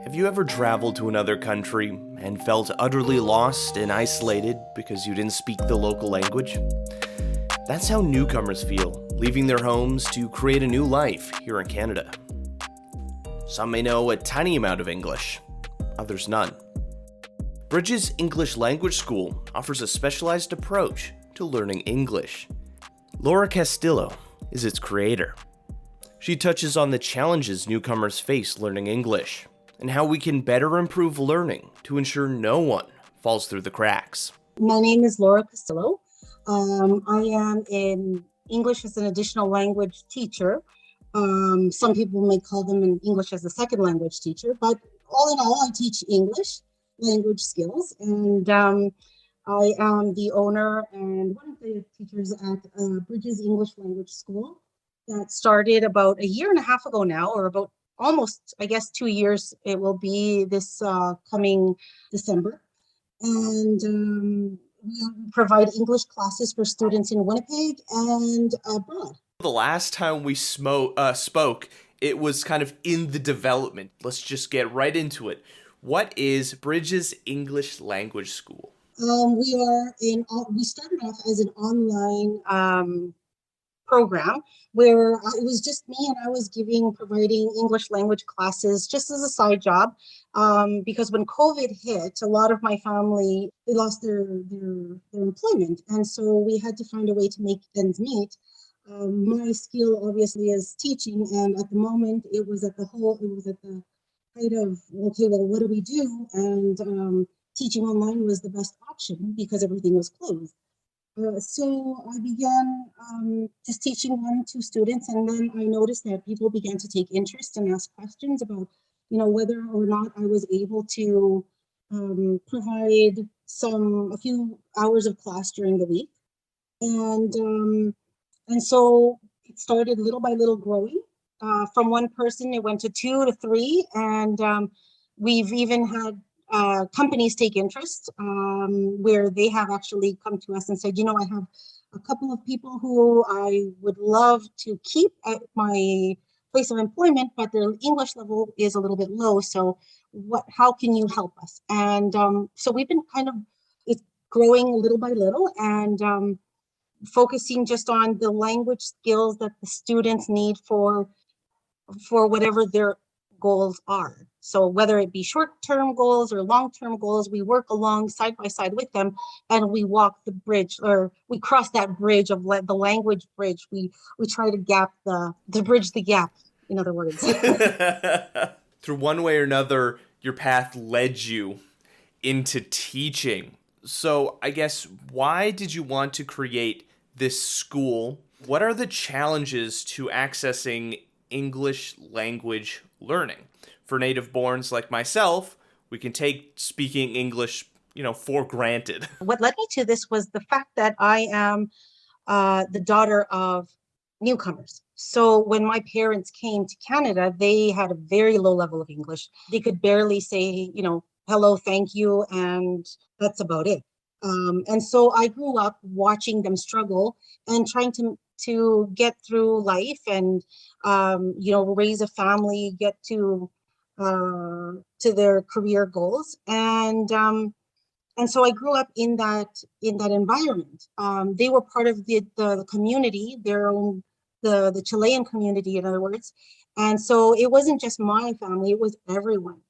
Have you ever traveled to another country and felt utterly lost and isolated because you didn't speak the local language? That's how newcomers feel, leaving their homes to create a new life here in Canada. Some may know a tiny amount of English, others none. Bridges English Language School offers a specialized approach to learning English. Laura Castillo is its creator. She touches on the challenges newcomers face learning English and how we can better improve learning to ensure no one falls through the cracks. My name is Laura Castillo. I am an English as an additional language teacher. Some people may call them an English as a second language teacher, but all in all, I teach English language skills. And I am the owner and one of the teachers at Bridges English Language School that started about a year and a half ago now, or about almost, 2 years. It will be this coming December. And we provide English classes for students in Winnipeg and abroad. The last time we spoke, it was kind of in the development. Let's just get right into it. What is Bridges English Language School? We started off as an online program where it was just me, and I was providing English language classes just as a side job, because when COVID hit, a lot of my family, they lost their employment, and so we had to find a way to make ends meet. My skill obviously is teaching, and at the moment it was at the height of, okay, well, what do we do? And teaching online was the best option because everything was closed. So I began just teaching 1-2 students, and then I noticed that people began to take interest and ask questions about, whether or not I was able to provide a few hours of class during the week, and so it started little by little growing. From one person, it went to 2 to 3, and we've even had companies take interest, where they have actually come to us and said, I have a couple of people who I would love to keep at my place of employment, but their English level is a little bit low. So how can you help us? And so we've been it's growing little by little, and focusing just on the language skills that the students need for whatever their goals are. So whether it be short-term goals or long-term goals, we work along side by side with them, and we walk the bridge, or we cross that bridge of the language bridge. We try to bridge the gap, in other words. Through one way or another, your path led you into teaching. So I guess, why did you want to create this school? What are the challenges to accessing English language learning? For native-borns like myself, we can take speaking English, for granted. What led me to this was the fact that I am the daughter of newcomers. So when my parents came to Canada, they had a very low level of English. They could barely say, hello, thank you, and that's about it. And so I grew up watching them struggle and trying to get through life and, raise a family, get to their career goals. And so I grew up in that environment. They were part of the community, the Chilean community, in other words. And so it wasn't just my family, it was everyone.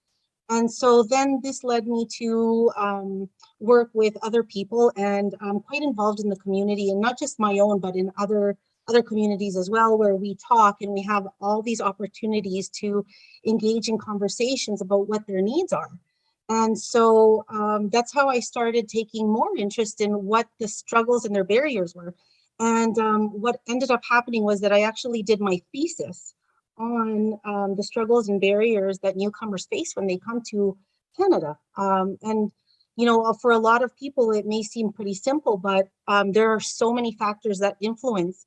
And so then this led me to work with other people, and I'm quite involved in the community, and not just my own, but in other communities as well, where we talk and we have all these opportunities to engage in conversations about what their needs are. And so that's how I started taking more interest in what the struggles and their barriers were. And what ended up happening was that I actually did my thesis on the struggles and barriers that newcomers face when they come to Canada. And for a lot of people, it may seem pretty simple, but there are so many factors that influence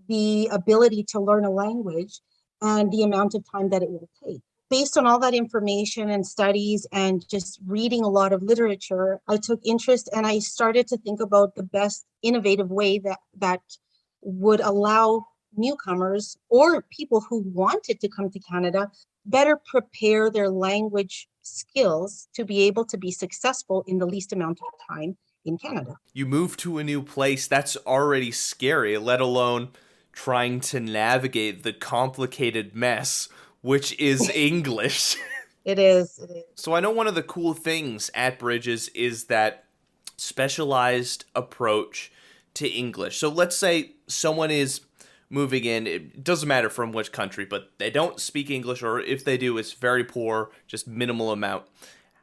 the ability to learn a language and the amount of time that it will take. Based on all that information and studies and just reading a lot of literature, I took interest, and I started to think about the best innovative way that would allow newcomers or people who wanted to come to Canada better prepare their language skills to be able to be successful in the least amount of time in Canada. You move to a new place, that's already scary, let alone trying to navigate the complicated mess, which is English. It is. It is. So I know one of the cool things at Bridges is that specialized approach to English. So let's say someone is moving in, it doesn't matter from which country, but they don't speak English, or if they do, it's very poor, just minimal amount.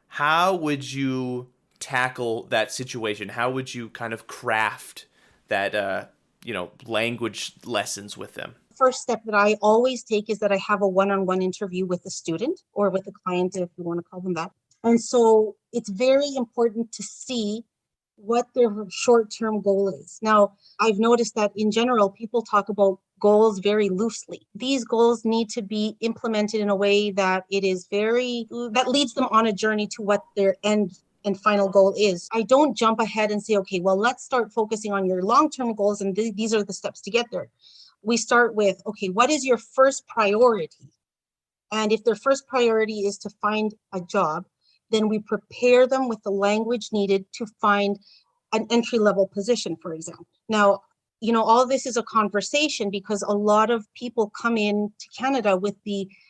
How would you tackle that situation? How would you kind of craft that, language lessons with them? First step that I always take is that I have a one-on-one interview with the student or with the client, if you want to call them that. And so it's very important to see what their short-term goal is. Now, I've noticed that in general, people talk about goals very loosely. These goals need to be implemented in a way that that leads them on a journey to what their end and final goal is. I don't jump ahead and say, okay, well, let's start focusing on your long-term goals, and these are the steps to get there. We start with, okay, what is your first priority? And if their first priority is to find a job, then we prepare them with the language needed to find an entry-level position, for example. Now, all this is a conversation because a lot of people come in to Canada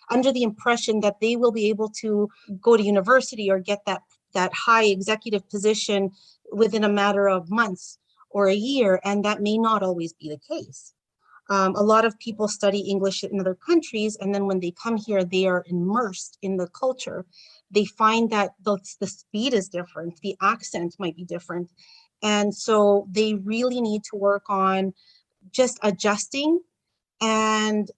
under the impression that they will be able to go to university or get that high executive position within a matter of months or a year, and that may not always be the case. A lot of people study English in other countries, and then when they come here, they are immersed in the culture. They find that the speed is different, the accent might be different. And so they really need to work on just adjusting and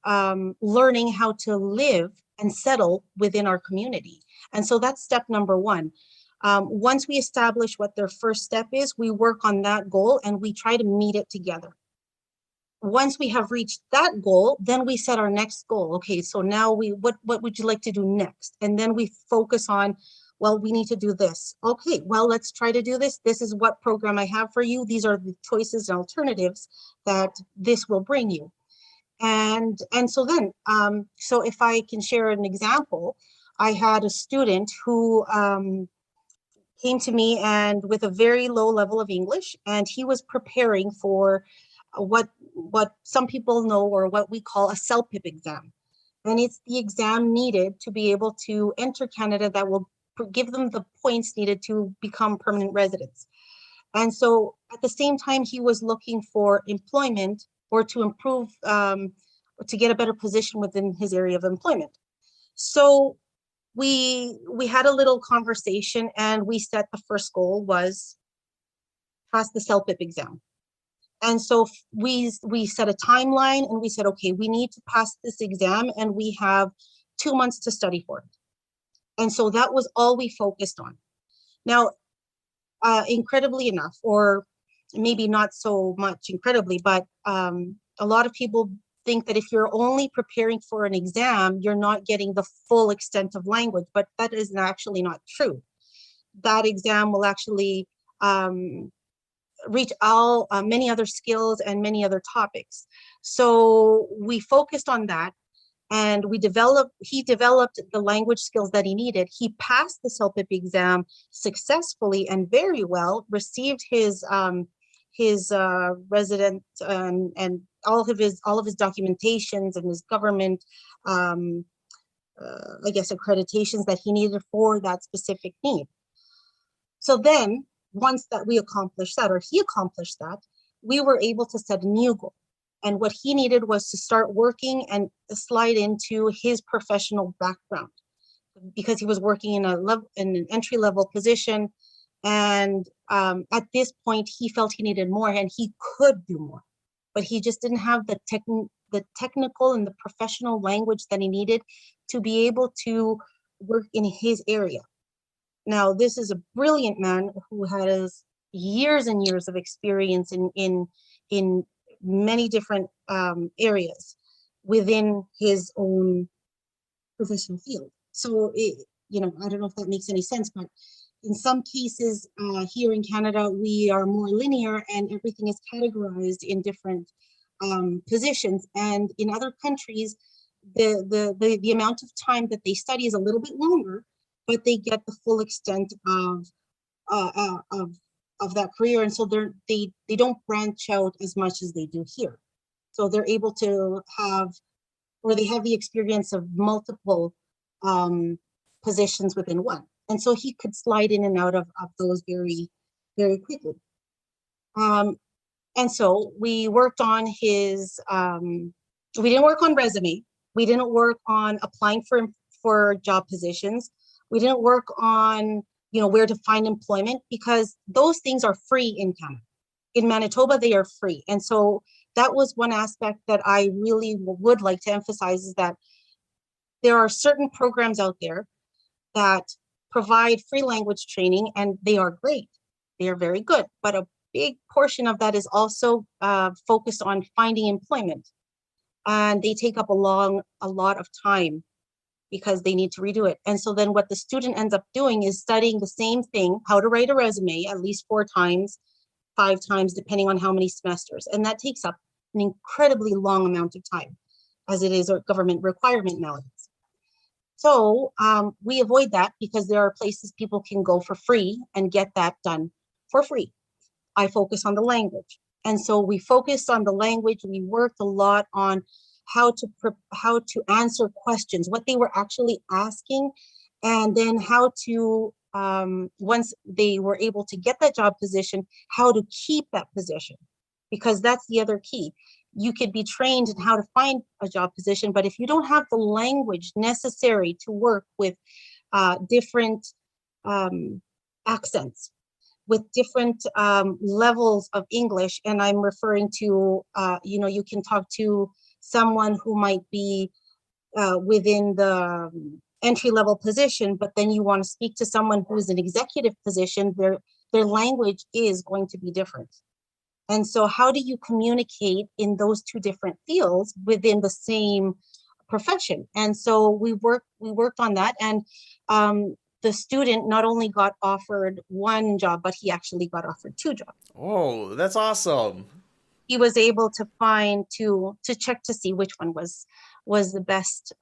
learning how to live and settle within our community. And so that's step number one. Once we establish what their first step is, we work on that goal and we try to meet it together. Once we have reached that goal, then we set our next goal. Okay, so now what would you like to do next? And then we focus on, well, we need to do this. Okay, well, let's try to do this. This is what program I have for you. These are the choices and alternatives that this will bring you. And so then, so if I can share an example, I had a student who came to me and with a very low level of English, and he was preparing for what some people know, or what we call a CELPIP exam. And it's the exam needed to be able to enter Canada that will give them the points needed to become permanent residents. And so at the same time, he was looking for employment or to improve, to get a better position within his area of employment. So we had a little conversation, and we set the first goal was pass the CELPIP exam. And so we set a timeline, and we said, okay, we need to pass this exam, and we have 2 months to study for it. And so that was all we focused on. Now, incredibly enough, or maybe not so much incredibly, but a lot of people think that if you're only preparing for an exam, you're not getting the full extent of language, but that is actually not true. That exam will actually reach many other skills and many other topics. So we focused on that, and he developed the language skills that he needed. He passed the CELPIP exam successfully and very well, received his resident and all of his documentations and his government accreditations that he needed for that specific need. So then once that we accomplished that, or he accomplished that, we were able to set a new goal. And what he needed was to start working and slide into his professional background, because he was working in an entry-level position. And at this point, he felt he needed more, and he could do more, but he just didn't have the technical and the professional language that he needed to be able to work in his area. Now, this is a brilliant man who has years and years of experience in many different areas within his own professional field. So, I don't know if that makes any sense, but in some cases here in Canada, we are more linear and everything is categorized in different positions. And in other countries, the amount of time that they study is a little bit longer, but they get the full extent uh, uh, of of that career, and so they don't branch out as much as they do here. So they're able to have, or they have the experience of multiple um, positions within one, and so he could slide in and out of those very quickly. Um, and so we worked on his. We didn't work on resume. We didn't work on applying for job positions. We didn't work on where to find employment, because those things are free in Canada. In Manitoba, they are free. And so that was one aspect that I really would like to emphasize, is that there are certain programs out there that provide free language training, and they are great. They are very good. But a big portion of that is also focused on finding employment. And they take up a lot of time, because they need to redo it. And so then what the student ends up doing is studying the same thing, how to write a resume, at least 4 times, 5 times, depending on how many semesters. And that takes up an incredibly long amount of time, as it is a government requirement nowadays. So we avoid that, because there are places people can go for free and get that done for free. I focus on the language. And so we focused on the language. We worked a lot on how to answer questions, what they were actually asking, and then how to, once they were able to get that job position, how to keep that position, because that's the other key. You could be trained in how to find a job position, but if you don't have the language necessary to work with different accents, with different levels of English, and I'm referring to, you can talk to someone who might be within the entry-level position, but then you want to speak to someone who is an executive position, their language is going to be different. And so how do you communicate in those two different fields within the same profession? And so we worked on that, and the student not only got offered one job, but he actually got offered 2 jobs. Oh, that's awesome. He was able to find to check to see which one was the best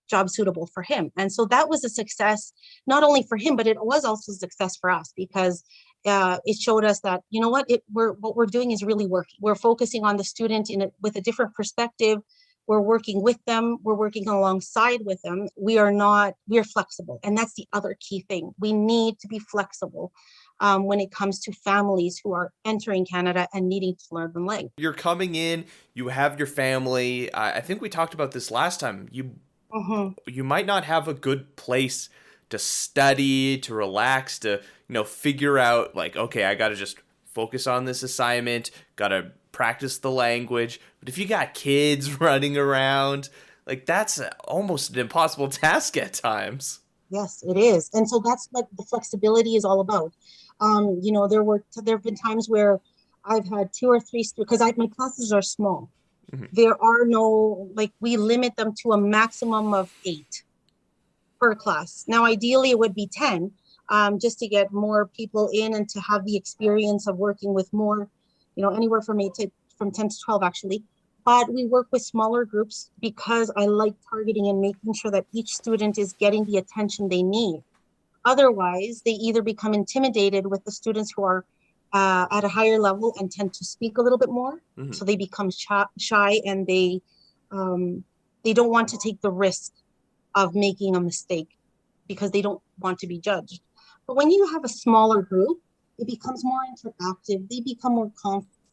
job suitable for him. And so that was a success, not only for him, but it was also a success for us, because it showed us that, what we're doing is really working. We're focusing on the student with a different perspective. We're working with them. We're working alongside with them. We're flexible. And that's the other key thing. We need to be flexible when it comes to families who are entering Canada and needing to learn the language. You're coming in, you have your family. I think we talked about this last time. You might not have a good place to study, to relax, to, figure out, like, okay, I got to just focus on this assignment, got to practice the language. But if you got kids running around, like, that's almost an impossible task at times. Yes, it is. And so that's what the flexibility is all about. There have been times where I've had 2 or 3 because my classes are small. Mm-hmm. There are no, we limit them to a maximum of 8 per class. Now, ideally it would be 10, just to get more people in and to have the experience of working with more, anywhere from 10 to 12 actually. But we work with smaller groups, because I like targeting and making sure that each student is getting the attention they need. Otherwise, they either become intimidated with the students who are at a higher level and tend to speak a little bit more. Mm-hmm. So they become shy, and they don't want to take the risk of making a mistake, because they don't want to be judged. But when you have a smaller group, it becomes more interactive. They become more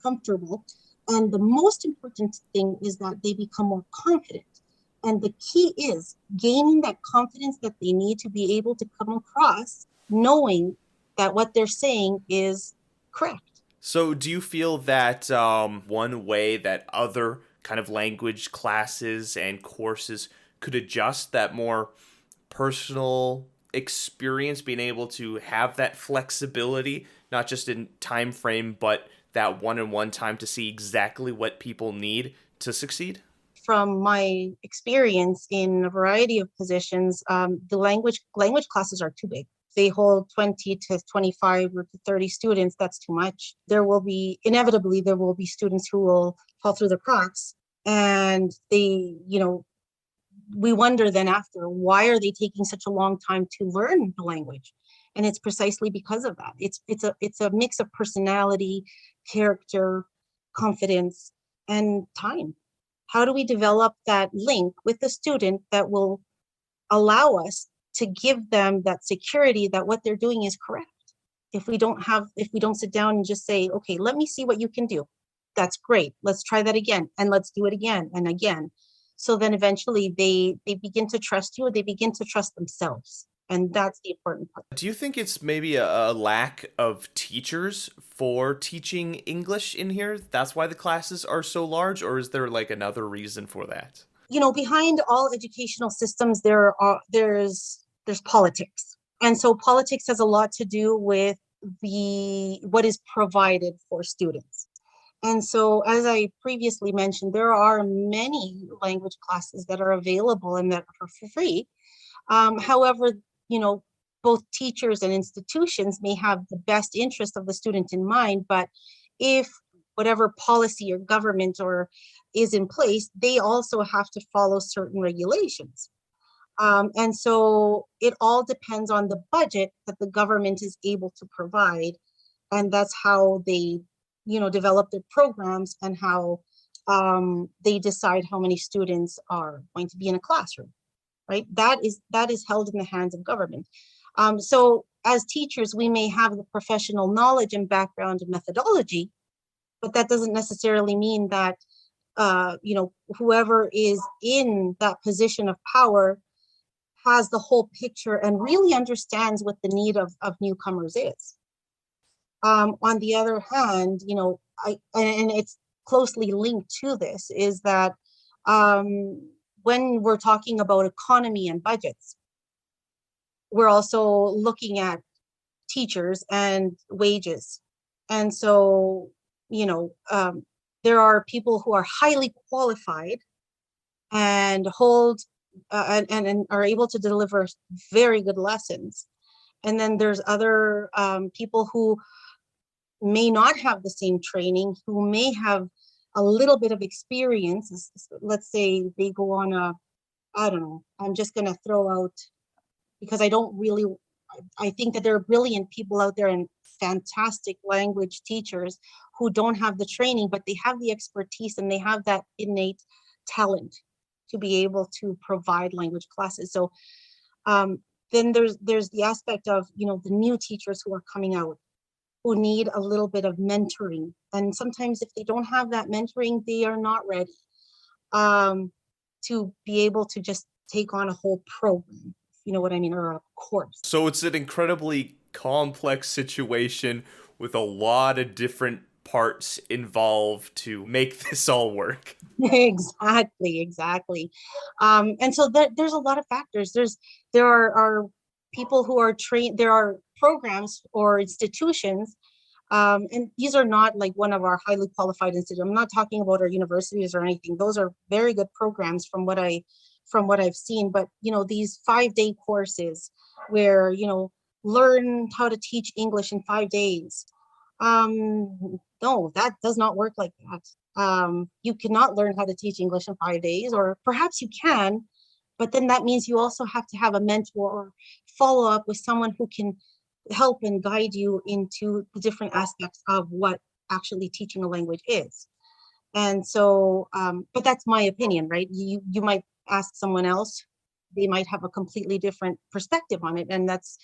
comfortable. And the most important thing is that they become more confident. And the key is gaining that confidence that they need to be able to come across, knowing that what they're saying is correct. So do you feel that one way that other kind of language classes and courses could adjust that more personal experience, being able to have that flexibility, not just in time frame, but that one-on-one time to see exactly what people need to succeed? From my experience in a variety of positions, the language classes are too big. they hold 20 to 25 or to 30 students, that's too much. Inevitably, there will be students who will fall through the cracks. And we wonder then after, why are they taking such a long time to learn the language? And it's precisely because of that. It's a mix of personality, character, confidence, and time. How do we develop that link with the student that will allow us to give them that security that what they're doing is correct? If we don't sit down and just say, okay, let me see what you can do. That's great. Let's try that again. And let's do it again and again. So then eventually they begin to trust you, or they begin to trust themselves. And that's the important part. Do you think it's maybe a lack of teachers for teaching English in here? That's why the classes are so large, or is there like another reason for that? Behind all educational systems, there's politics. And so politics has a lot to do with what is provided for students. And so, as I previously mentioned, there are many language classes that are available and that are for free. However, both teachers and institutions may have the best interest of the student in mind, but if whatever policy or government or is in place, they also have to follow certain regulations. And so it all depends on the budget that the government is able to provide. And that's how they, develop their programs and how they decide how many students are going to be in a classroom, right? That is held in the hands of government. So as teachers, we may have the professional knowledge and background and methodology, but that doesn't necessarily mean that, whoever is in that position of power has the whole picture and really understands what the need of newcomers is. On the other hand, and it's closely linked to this, is that when we're talking about economy and budgets, we're also looking at teachers and wages. And so, there are people who are highly qualified and hold and are able to deliver very good lessons. And then there's other people who may not have the same training, who may have a little bit of experience. Let's say they go on I don't know, I'm just going to throw out, because I think that there are brilliant people out there and fantastic language teachers who don't have the training, but they have the expertise and they have that innate talent to be able to provide language classes. So then there's the aspect of, the new teachers who are coming out, who need a little bit of mentoring. And sometimes if they don't have that mentoring, they are not ready to be able to just take on a whole program, you know what I mean, or a course. So it's an incredibly complex situation with a lot of different parts involved to make this all work. Exactly. And so there's a lot of factors. There are people who are trained, there are programs or institutions, and these are not like one of our highly qualified institutes. I'm not talking about our universities or anything. Those are very good programs from what I've seen. But these 5-day courses where learn how to teach English in 5 days. No, that does not work like that. You cannot learn how to teach English in 5 days, or perhaps you can, but then that means you also have to have a mentor or follow up with someone who can help and guide you into the different aspects of what actually teaching a language is. And so, but that's my opinion, right? You might ask someone else, they might have a completely different perspective on it, and that's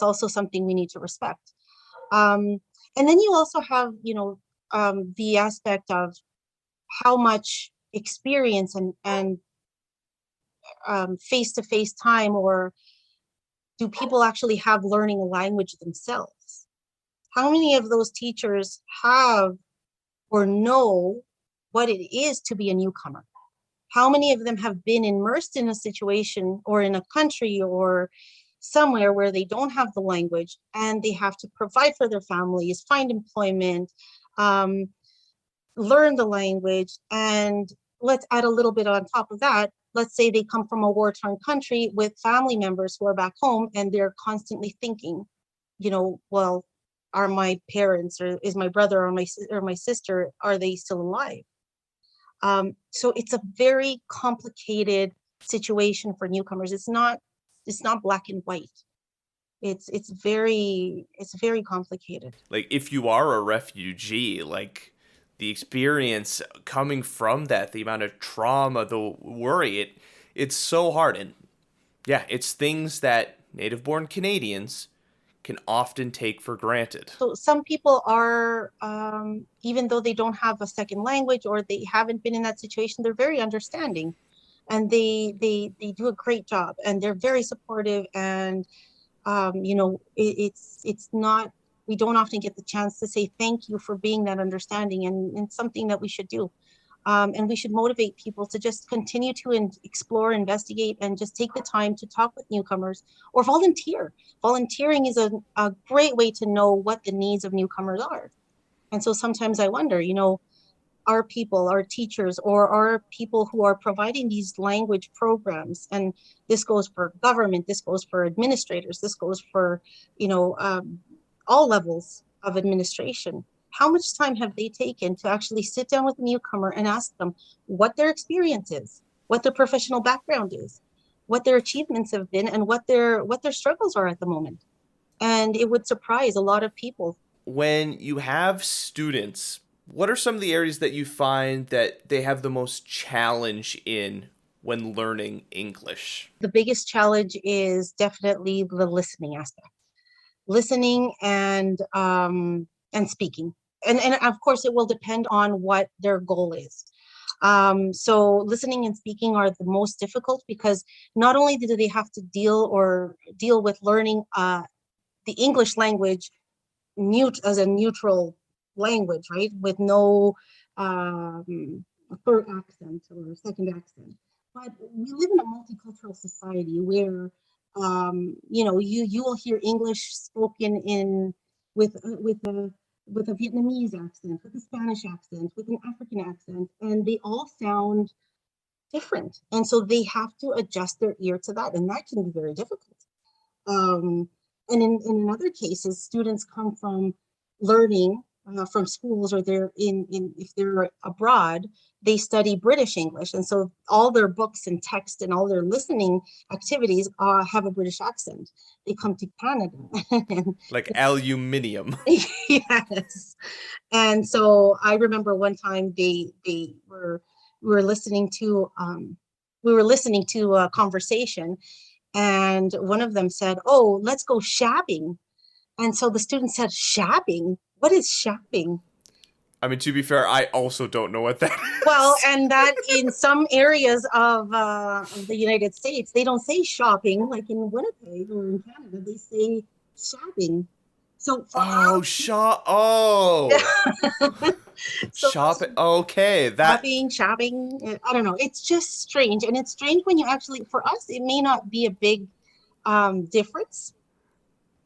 also something we need to respect. And then you also have, the aspect of how much experience and face-to-face time, or do people actually have learning a language themselves? How many of those teachers have or know what it is to be a newcomer? How many of them have been immersed in a situation or in a country or somewhere where they don't have the language and they have to provide for their families, find employment, learn the language, and let's add a little bit on top of that. Let's say they come from a war-torn country with family members who are back home and they're constantly thinking, well, are my parents or is my brother or my sister, are they still alive? So it's a very complicated situation for newcomers. It's not black and white. It's very complicated. Like, if you are a refugee, like, the experience coming from that, the amount of trauma, the worry, it's so hard. And yeah, it's things that native born Canadians can often take for granted. So some people are, even though they don't have a second language or they haven't been in that situation, they're very understanding, and they do a great job, and they're very supportive. And it's not, we don't often get the chance to say thank you for being that understanding, and it's something that we should do. And we should motivate people to just continue to explore, investigate, and just take the time to talk with newcomers or volunteer. Volunteering is a great way to know what the needs of newcomers are. And so sometimes I wonder, our people, our teachers, or our people who are providing these language programs, and this goes for government, this goes for administrators, this goes for, all levels of administration. How much time have they taken to actually sit down with a newcomer and ask them what their experience is, what their professional background is, what their achievements have been, and what their struggles are at the moment? And it would surprise a lot of people. When you have students, what are some of the areas that you find that they have the most challenge in when learning English? The biggest challenge is definitely the listening aspect. Listening and speaking. And of course, it will depend on what their goal is. So listening and speaking are the most difficult, because not only do they have to deal with learning the English language as a neutral language, right, with no third accent or second accent, but we live in a multicultural society where you will hear English spoken in with a Vietnamese accent, with a Spanish accent, with an African accent, and they all sound different. And so they have to adjust their ear to that, and that can be very difficult. And in other cases, students come from learning from schools, or they're if they're abroad, they study British English, and so all their books and text and all their listening activities have a British accent. They come to Canada, like aluminium. Yes. And so I remember one time we were listening to a conversation, and one of them said, "Oh, let's go shabbing." And so the student said, "Shabbing? What is shabbing?" I mean, to be fair, I also don't know what that is. Well, and that in some areas of the United States, they don't say shopping, like in Winnipeg or in Canada, they say shabbing. So oh, so shopping. Okay, that shopping. I don't know. It's just strange, and it's strange when you actually. For us, it may not be a big difference,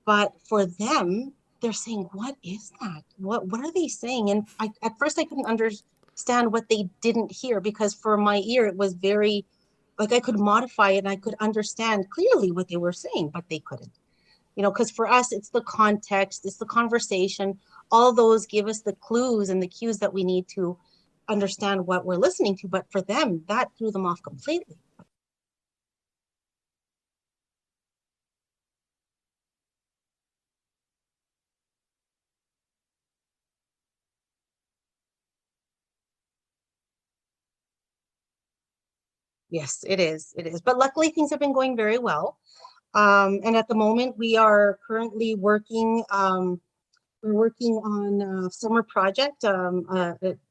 but for them, they're saying, "What is that? What are they saying?" And at first I couldn't understand what they didn't hear, because for my ear it was very, like, I could modify it and I could understand clearly what they were saying, but they couldn't. Because for us, it's the context, it's the conversation. All those give us the clues and the cues that we need to understand what we're listening to. But for them, that threw them off completely. Yes, it is. It is. But luckily, things have been going very well. And at the moment, we are currently working. We're working on a summer project.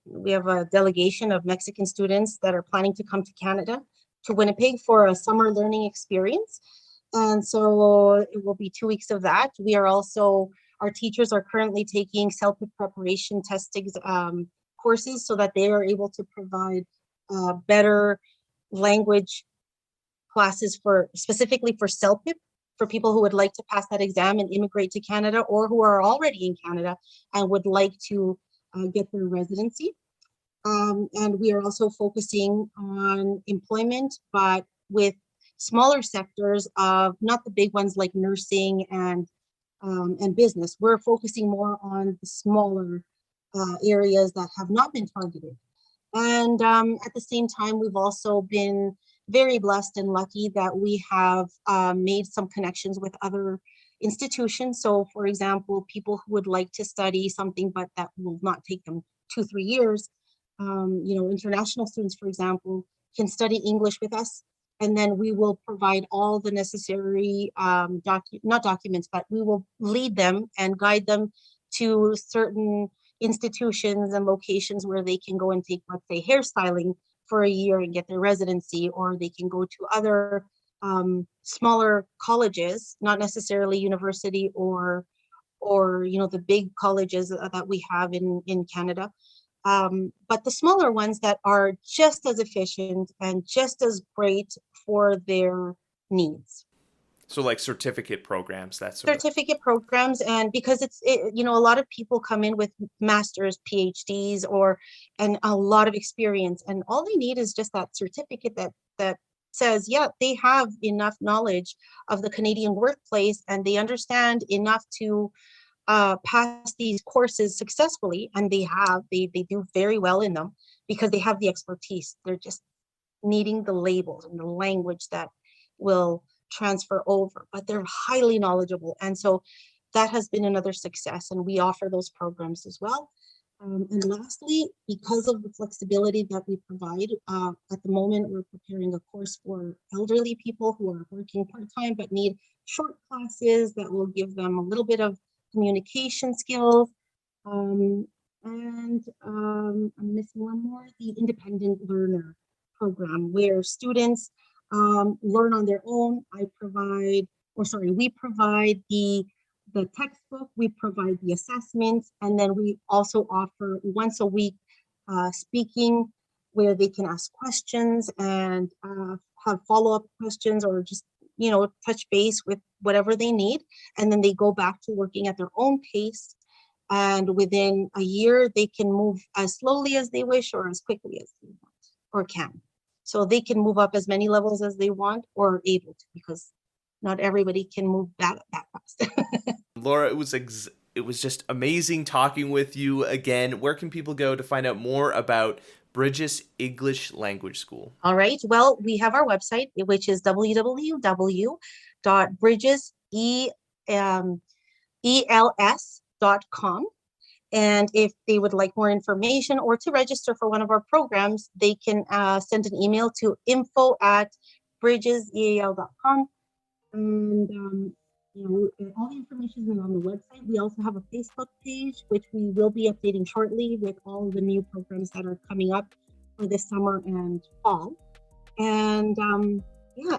We have a delegation of Mexican students that are planning to come to Canada, to Winnipeg, for a summer learning experience. And so it will be 2 weeks of that. Our teachers are currently taking CELPIP preparation testing courses, so that they are able to provide better language classes specifically for CELPIP, for people who would like to pass that exam and immigrate to Canada, or who are already in Canada and would like to get their residency. And we are also focusing on employment, but with smaller sectors of not the big ones like nursing and business. We're focusing more on the smaller areas that have not been targeted. And at the same time, we've also been very blessed and lucky that we have made some connections with other institutions. So for example, people who would like to study something, but that will not take them 2-3 years, international students, for example, can study English with us. And then we will provide all the necessary, not documents, but we will lead them and guide them to certain institutions and locations where they can go and take, let's say, hairstyling for a year and get their residency, or they can go to other smaller colleges, not necessarily university or the big colleges that we have in Canada. But the smaller ones that are just as efficient and just as great for their needs. So like certificate programs, that sort of. Certificate programs, and because a lot of people come in with masters, PhDs, and a lot of experience, and all they need is just that certificate that says, yeah, they have enough knowledge of the Canadian workplace and they understand enough to pass these courses successfully, and they do very well in them because they have the expertise. They're just needing the labels and the language that will transfer over, but they're highly knowledgeable. And so that has been another success, and we offer those programs as well. And lastly, because of the flexibility that we provide, at the moment, we're preparing a course for elderly people who are working part-time but need short classes that will give them a little bit of communication skills. And I'm missing one more, the independent learner program, where students learn on their own. We provide the textbook, we provide the assessments, and then we also offer once a week speaking, where they can ask questions and have follow-up questions, or just touch base with whatever they need, and then they go back to working at their own pace, and within a year they can move as slowly as they wish or as quickly as they want or can. So they can move up as many levels as they want or are able to, because not everybody can move that fast. Laura, it was just amazing talking with you again. Where can people go to find out more about Bridges English Language School? All right. Well, we have our website, which is www.bridges.els.com. And if they would like more information or to register for one of our programs, they can send an email to info@bridgeseal.com. And all the information is on the website. We also have a Facebook page, which we will be updating shortly with all the new programs that are coming up for this summer and fall. And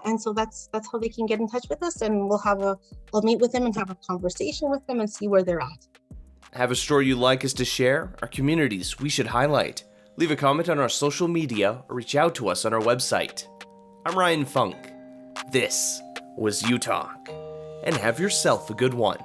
and so that's how they can get in touch with us, and I'll meet with them and have a conversation with them and see where they're at. Have a story you'd like us to share? Our communities we should highlight? Leave a comment on our social media or reach out to us on our website. I'm Ryan Funk. This was You Talk, and have yourself a good one.